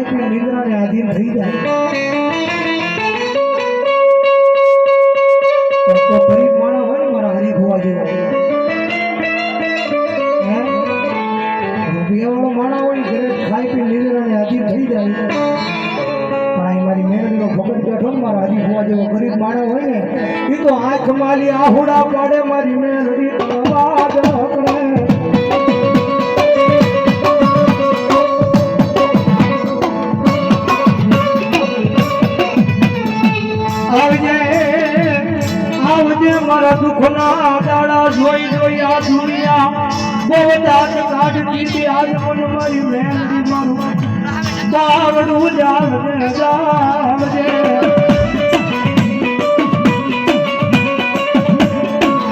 ખાઈ પી નિંદ્રાને આધીન થઈ જાય તો ગરીબ માણસ હોય ને મારા હરીફ હોવા જેવો રૂપિયાવાળો માણસ હોય ઘરે ખાઈ પી નિંદ્રાને આધીન થઈ જાય પણ મારી મેળવીનો ભગત બેઠો ને મારા હરીફ હોવા જેવો ગરીબ માણસ હોય ને એ તો આંખ માલી આહુડા પાડે મારી મેળવી અવાજ કરે મારા દુઃખના દાડા જોઈ જોઈ આ દુનિયા બહુ દાદ કાઢતી હતી આજ મને મારી મેલડી મારું બાવડું જાવજે